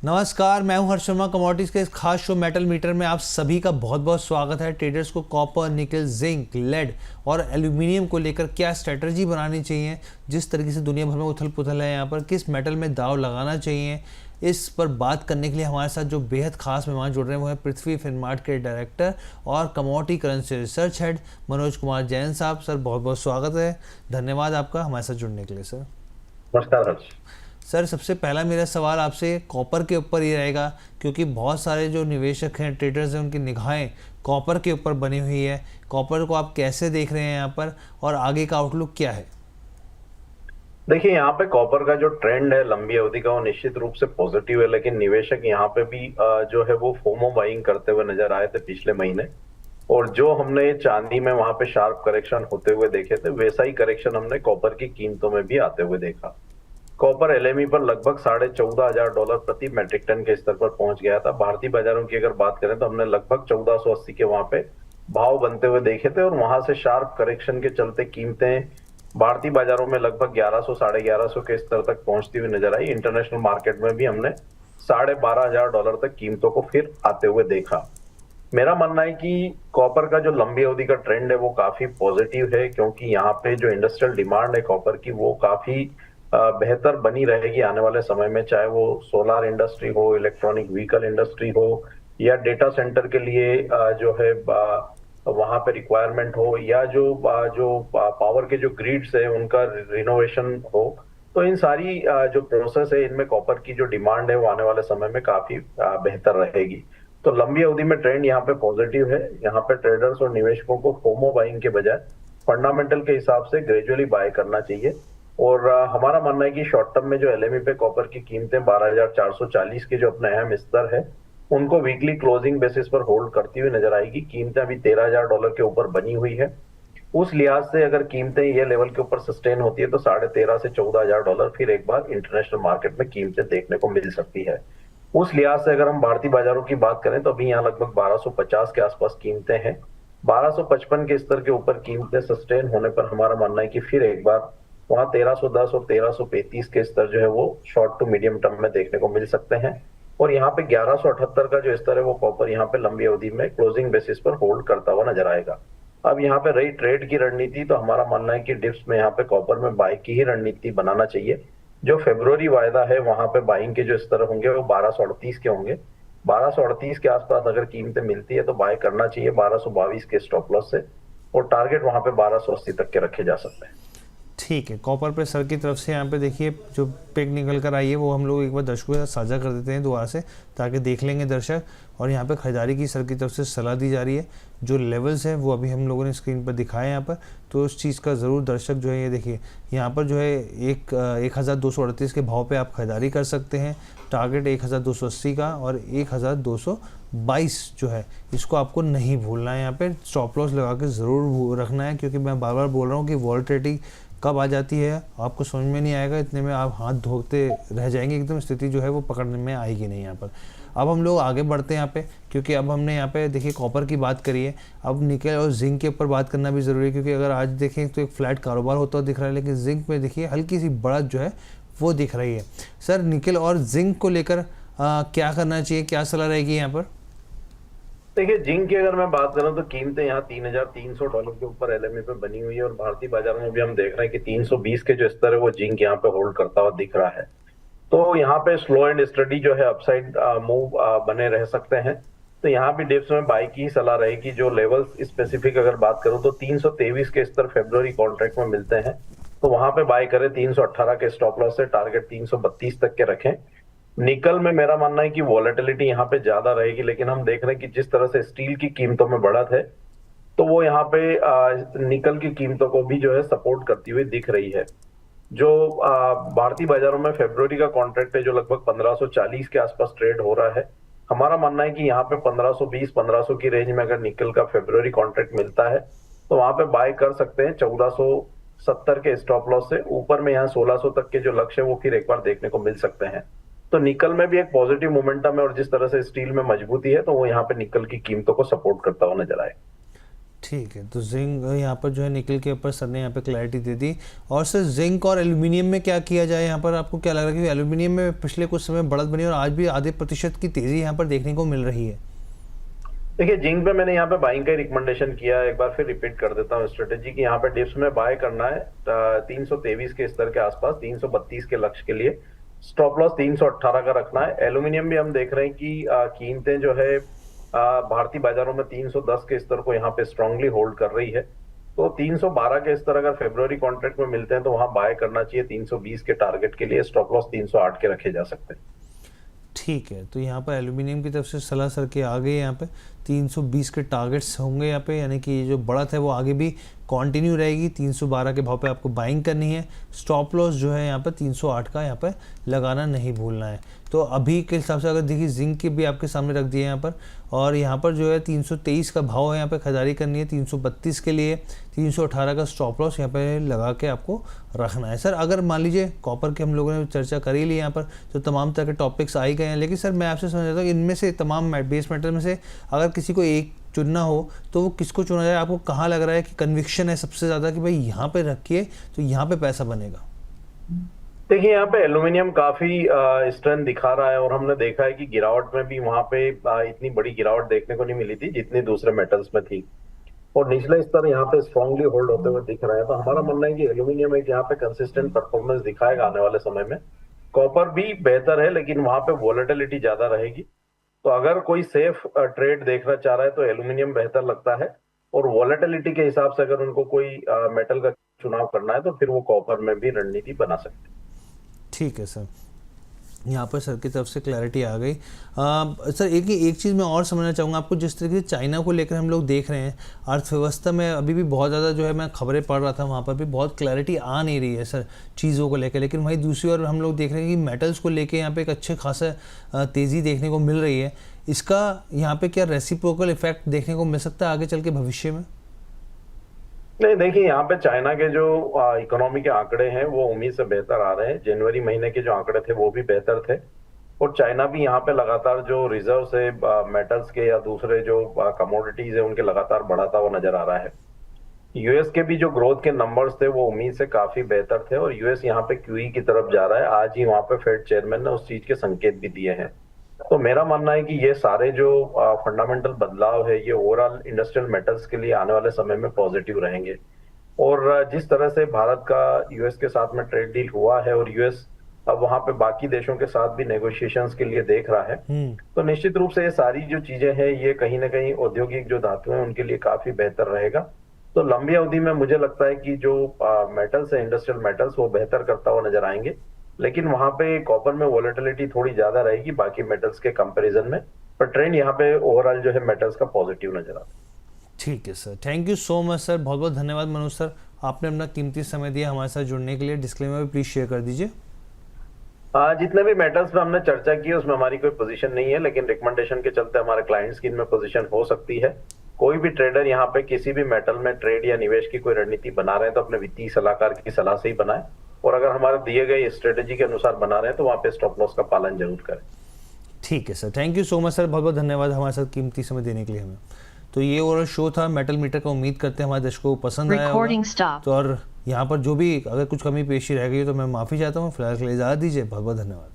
नमस्कार, मैं हूं हर्ष शर्मा। कमोडिटीज के इस खास शो मेटल मीटर में आप सभी का बहुत बहुत स्वागत है। ट्रेडर्स को कॉपर, निकल, जिंक, लेड और एल्यूमिनियम को लेकर क्या स्ट्रेटजी बनानी चाहिए, जिस तरीके से दुनिया भर में उथल पुथल है, यहाँ पर किस मेटल में दाव लगाना चाहिए, इस पर बात करने के लिए हमारे साथ जो बेहद खास मेहमान जुड़ रहे हैं वो है पृथ्वी फिनमार्ट के डायरेक्टर और commodity currency research head Manoj Kumar Jain साहब। सर बहुत बहुत स्वागत है, धन्यवाद आपका हमारे साथ जुड़ने के लिए। सर नमस्कार हर्ष। सर सबसे पहला मेरा सवाल आपसे कॉपर के ऊपर ही रहेगा, क्योंकि बहुत सारे जो निवेशक हैं, ट्रेडर्स हैं, उनकी निगाहें कॉपर के ऊपर बनी हुई है। कॉपर को आप कैसे देख रहे हैं यहाँ पर, और आगे का आउटलुक क्या है? देखिए, यहाँ पे कॉपर का जो ट्रेंड है लंबी अवधि का वो निश्चित रूप से पॉजिटिव है, लेकिन निवेशक यहाँ पे भी जो है वो फोमो बाइंग करते हुए नजर आए थे पिछले महीने। और जो हमने चांदी में वहां पे शार्प करेक्शन होते हुए देखे थे, वैसा ही करेक्शन हमने कॉपर की कीमतों में भी आते हुए देखा। कॉपर एलएमई पर लगभग $14,500 प्रति मेट्रिक टन के स्तर पर पहुंच गया था। भारतीय बाजारों की अगर बात करें तो हमने लगभग 1480 के वहां पे भाव बनते हुए देखे थे, और वहां से शार्प करेक्शन के चलते कीमतें भारतीय बाजारों में लगभग 1100 $1150 के स्तर तक पहुंचती हुई नजर आई। इंटरनेशनल मार्केट में भी हमने $12,500 तक कीमतों को फिर आते हुए देखा। मेरा मानना है कि कॉपर का जो लंबी अवधि का ट्रेंड है वो काफी पॉजिटिव है, क्योंकि यहाँ पे जो इंडस्ट्रियल डिमांड है कॉपर की वो काफी बेहतर बनी रहेगी आने वाले समय में, चाहे वो सोलर इंडस्ट्री हो, इलेक्ट्रॉनिक व्हीकल इंडस्ट्री हो, या डेटा सेंटर के लिए जो है वहां पे रिक्वायरमेंट हो, या जो पावर के जो ग्रिड्स है उनका रिनोवेशन हो। तो इन सारी जो प्रोसेस है इनमें कॉपर की जो डिमांड है वो आने वाले समय में काफी बेहतर रहेगी। तो लंबी अवधि में ट्रेंड यहाँ पे पॉजिटिव है। यहाँ पे ट्रेडर्स और निवेशकों को फोमो बाइंग के बजाय फंडामेंटल के हिसाब से ग्रेजुअली बाय करना चाहिए। और हमारा मानना है कि शॉर्ट टर्म में जो एलएमई पे कॉपर की कीमतें 12,440 के जो अपना अहम स्तर है उनको वीकली क्लोजिंग बेसिस पर होल्ड करती हुई नजर आएगी। कीमतें अभी $13,000 के ऊपर बनी हुई है। उस लिहाज से अगर कीमतें ये लेवल के ऊपर सस्टेन होती है तो $13,500 से $14,000 फिर एक बार इंटरनेशनल मार्केट में कीमतें देखने को मिल सकती है। उस लिहाज से अगर हम भारतीय बाजारों की बात करें तो अभी यहाँ लगभग 1250 के आसपास कीमतें हैं। 1255 के स्तर के ऊपर कीमतें सस्टेन होने पर हमारा मानना है कि फिर एक बार वहां 1310 और 1335 के स्तर जो है वो शॉर्ट टू मीडियम टर्म में देखने को मिल सकते हैं। और यहाँ पे 1178 का जो स्तर है वो कॉपर यहाँ पे लंबी अवधि में क्लोजिंग बेसिस पर होल्ड करता हुआ नजर आएगा। अब यहाँ पे रही ट्रेड की रणनीति, तो हमारा मानना है कि डिप्स में यहाँ पे कॉपर में बाय की ही रणनीति बनाना चाहिए। जो फेब्रुवरी वायदा है वहां पे बाइंग के जो स्तर होंगे वो 1238 के होंगे। 1238 के आसपास अगर कीमतें मिलती है तो बाय करना चाहिए 1222 के स्टॉप लॉस से, और टारगेट वहां पे 1280 तक के रखे जा सकते हैं। ठीक है, कॉपर पे सर की तरफ से यहाँ पे देखिए जो पिक निकल कर आई है वो हम लोग एक बार दर्शकों के साथ साझा कर देते हैं दोबारा से, ताकि देख लेंगे दर्शक। और यहाँ पे खरीदारी की सर की तरफ से सलाह दी जा रही है। जो लेवल्स हैं वो अभी हम लोगों ने स्क्रीन पर दिखाए यहाँ पर, तो उस चीज़ का ज़रूर दर्शक जो है ये देखिए यहाँ पर जो है 1238 के भाव पे आप खरीदारी कर सकते हैं। टारगेट 1280 का और 1222 जो है इसको आपको नहीं भूलना है। यहाँ पे स्टॉप लॉस लगा के ज़रूर रखना है, क्योंकि मैं बार बार बोल रहा हूँ कि वॉलेटिलिटी कब आ जाती है आपको समझ में नहीं आएगा, इतने में आप हाथ धोते रह जाएंगे, एकदम स्थिति जो है वो पकड़ने में आएगी नहीं यहाँ पर। अब हम लोग आगे बढ़ते हैं यहाँ पे, क्योंकि अब हमने यहाँ पे देखिए कॉपर की बात करी है, अब निकल और जिंक के ऊपर बात करना भी ज़रूरी है। क्योंकि अगर आज देखें तो एक फ्लैट कारोबार होता दिख रहा है, लेकिन जिंक में देखिए हल्की सी बढ़त जो है वो दिख रही है। सर निकल और जिंक को लेकर क्या करना चाहिए, क्या सलाह रहेगी यहाँ पर? देखिए, जिंक की अगर मैं बात करूं तो कीमतें यहाँ $3,300 के ऊपर एलएमई पे बनी हुई है, और भारतीय बाजारों में भी हम देख रहे हैं कि 320 के जो स्तर है वो जिंक यहाँ पे होल्ड करता हुआ दिख रहा है। तो यहाँ पे स्लो एंड स्टडी जो है अपसाइड मूव बने रह सकते हैं। तो यहाँ भी डिप्स में बाई की सलाह रहेगी। जो लेवल्स स्पेसिफिक अगर बात करूं तो 323 के स्तर फेब्रुवरी कॉन्ट्रैक्ट में मिलते हैं, तो वहां पे बाय करें। 318 के स्टॉप लॉस से टारगेट 332 तक के रखें। निकल में मेरा मानना है कि वॉलेटिलिटी यहाँ पे ज्यादा रहेगी, लेकिन हम देख रहे हैं कि जिस तरह से स्टील की कीमतों में बढ़त है तो वो यहाँ पे निकल की कीमतों को भी जो है सपोर्ट करती हुई दिख रही है। जो भारतीय बाजारों में फेब्रुवरी का कॉन्ट्रैक्ट है जो लगभग 1540 के आसपास ट्रेड हो रहा है। हमारा मानना है कि यहाँ पे 1520-1500 की रेंज में अगर निकल का फेब्रुवरी कॉन्ट्रैक्ट मिलता है तो वहां पे बाय कर सकते हैं 1470 के स्टॉप लॉस से। ऊपर में यहाँ 1600 तक के जो लक्ष्य है वो फिर एक बार देखने को मिल सकते हैं। तो निकल में भी एक पॉजिटिव मोमेंटम है, और जिस तरह से स्टील में मजबूती है तो वो यहाँ पे निकल की कीमतों को सपोर्ट करता हुआ नजर आए। ठीक है, तो जिंक यहाँ पर जो है निकल के ऊपर सर ने यहाँ पे क्लैरिटी दे दी। और सर जिंक और एल्यूमिनियम में क्या किया जाए यहाँ पर, आपको क्या लग रहा है कि एल्यूमिनियम में पिछले कुछ समय बढ़त बनी और आज भी आधे प्रतिशत की तेजी यहाँ पर देखने को मिल रही है? देखिए जिंक पे मैंने यहाँ पे बाइंग का रिकमेंडेशन किया है, एक बार फिर रिपीट कर देता हूँ स्ट्रेटेजी की। यहाँ पे डिप्स में बाय करना है 323 के स्तर के आसपास, 332 के लक्ष्य के लिए स्टॉप लॉस 318 का रखना है। एल्यूमिनियम भी हम देख रहे हैं कि कीमतें जो है भारतीय बाजारों में 310 के स्तर को यहाँ पे स्ट्रांगली होल्ड कर रही है। तो 312 के स्तर अगर फेब्रुवरी कॉन्ट्रैक्ट में मिलते हैं तो वहां बाय करना चाहिए। 320 के टारगेट के लिए स्टॉप लॉस 308 के रखे जा सकते हैं। ठीक है, तो यहाँ पर एल्यूमिनियम की तरफ से सलाह सर के आगे यहाँ पे 320 के टारगेट्स होंगे यहाँ पे, यानी कि ये जो बढ़त है वो आगे भी कंटिन्यू रहेगी। 312 के भाव पे आपको बाइंग करनी है। स्टॉप लॉस जो है यहाँ पर 308 का यहाँ पर लगाना नहीं भूलना है। तो अभी के हिसाब से अगर देखिए जिंक की भी आपके सामने रख दिए यहाँ पर, और यहाँ पर जो है 323 का भाव है यहाँ पे खरीदारी करनी है। 332 के लिए 318 का स्टॉप लॉस यहाँ पे लगा के आपको रखना है। सर अगर मान लीजिए कॉपर की हम लोगों ने चर्चा कर ही ली यहाँ पर, तो तमाम तरह के टॉपिक्स आ ही गए हैं, लेकिन सर मैं आपसे समझ रहा हूँ इनमें से तमाम बेस मेटल में से अगर किसी को एक चुनना हो तो वो किसको चुना जाए? आपको कहाँ लग रहा है कि कन्विक्शन है सबसे ज़्यादा कि भाई यहाँ पे रखिए तो यहाँ पे पैसा बनेगा? देखिए यहाँ पे एल्यूमिनियम काफी स्ट्रेंथ दिखा रहा है और हमने देखा है कि गिरावट में भी वहां पे इतनी बड़ी गिरावट देखने को नहीं मिली थी जितनी दूसरे मेटल्स में थी, और निचले स्तर यहाँ पे स्ट्रांगली होल्ड होते हुए दिख रहा है। तो हमारा मानना है कि एल्यूमिनियम एक यहाँ पे कंसिस्टेंट परफॉर्मेंस दिखाएगा आने वाले समय में। कॉपर भी बेहतर है लेकिन वहां पे वोलेटिलिटी ज्यादा रहेगी। तो अगर कोई सेफ ट्रेड देखना चाह रहा है तो एल्यूमिनियम बेहतर लगता है, और वोलेटिलिटी के हिसाब से अगर उनको कोई मेटल का चुनाव करना है तो फिर वो कॉपर में भी रणनीति बना सकते हैं। ठीक है सर, यहाँ पर सर की तरफ से क्लैरिटी आ गई। सर एक चीज़ मैं और समझना चाहूँगा आपको, जिस तरीके से चाइना को लेकर हम लोग देख रहे हैं अर्थव्यवस्था में अभी भी बहुत ज़्यादा जो है, मैं खबरें पढ़ रहा था वहाँ पर भी बहुत क्लैरिटी आ नहीं रही है सर चीज़ों को लेकर, लेकिन वहीं दूसरी ओर हम लोग देख रहे हैं कि मेटल्स को लेकर यहाँ पे एक अच्छे खासा तेज़ी देखने को मिल रही है। इसका यहाँ पे क्या रेसिप्रोकल इफेक्ट देखने को मिल सकता है आगे चल के भविष्य में? नहीं, देखिए यहाँ पे चाइना के जो इकोनॉमी के आंकड़े हैं वो उम्मीद से बेहतर आ रहे हैं। जनवरी महीने के जो आंकड़े थे वो भी बेहतर थे, और चाइना भी यहाँ पे लगातार जो रिजर्व से मेटल्स के या दूसरे जो कमोडिटीज है उनके लगातार बढ़ाता हुआ नजर आ रहा है। यूएस के भी जो ग्रोथ के नंबर्स थे वो उम्मीद से काफी बेहतर थे, और यूएस यहाँ पे क्यूई की तरफ जा रहा है। आज ही वहाँ पे फेड चेयरमैन ने उस चीज के संकेत भी दिए हैं। तो मेरा मानना है कि ये सारे जो फंडामेंटल बदलाव है ये ओवरऑल इंडस्ट्रियल मेटल्स के लिए आने वाले समय में पॉजिटिव रहेंगे। और जिस तरह से भारत का यूएस के साथ में ट्रेड डील हुआ है और यूएस अब वहां पे बाकी देशों के साथ भी नेगोशिएशंस के लिए देख रहा है, तो निश्चित रूप से ये सारी जो चीजें हैं ये कहीं ना कहीं औद्योगिक जो धातु हैं उनके लिए काफी बेहतर रहेगा। तो लंबी अवधि में मुझे लगता है कि जो मेटल्स है, इंडस्ट्रियल मेटल्स, वो बेहतर करता हुआ नजर आएंगे, लेकिन वहां पे कॉपर में वोलेटिलिटी थोड़ी ज्यादा रहेगी बाकी मेटल्स के कंपैरिजन में। पर ट्रेंड यहाँ पे ओवरऑल जो है मेटल्स का पॉजिटिव नजर आता है। ठीक है sir, thank you so much sir, बहुत बहुत धन्यवाद मनोज सर, आपने अपना कीमती समय दिया हमारे साथ जुड़ने के लिए। डिस्क्लेमर भी प्लीज शेयर कर दीजिए। जितने भी मेटल्स पे हमने चर्चा की है उसमें हमारी कोई पोजीशन नहीं है, लेकिन रिकमेंडेशन के चलते हमारे क्लाइंट्स की इनमें पोजीशन हो सकती है। कोई भी ट्रेडर यहाँ पे किसी भी मेटल में ट्रेड या निवेश की कोई रणनीति बना रहे हैं तो अपने वित्तीय सलाहकार की सलाह से ही बनाए, और अगर हमारे दिए गए स्ट्रेटेजी के अनुसार बना रहे हैं तो वहाँ पे स्टॉप लॉस का पालन जरूर करें। ठीक है sir, thank you so much sir, बहुत बहुत धन्यवाद हमारे साथ कीमती समय देने के लिए हमें। तो ये ओवरऑल शो था मेटल मीटर का, उम्मीद करते हैं हमारे दर्शकों को पसंद आया होगा। तो और यहाँ पर जो भी अगर कुछ कमी पेशी रह गई तो मैं माफ़ी चाहता हूँ। फिलहाल के लिए इजाज़त दीजिए, बहुत बहुत धन्यवाद।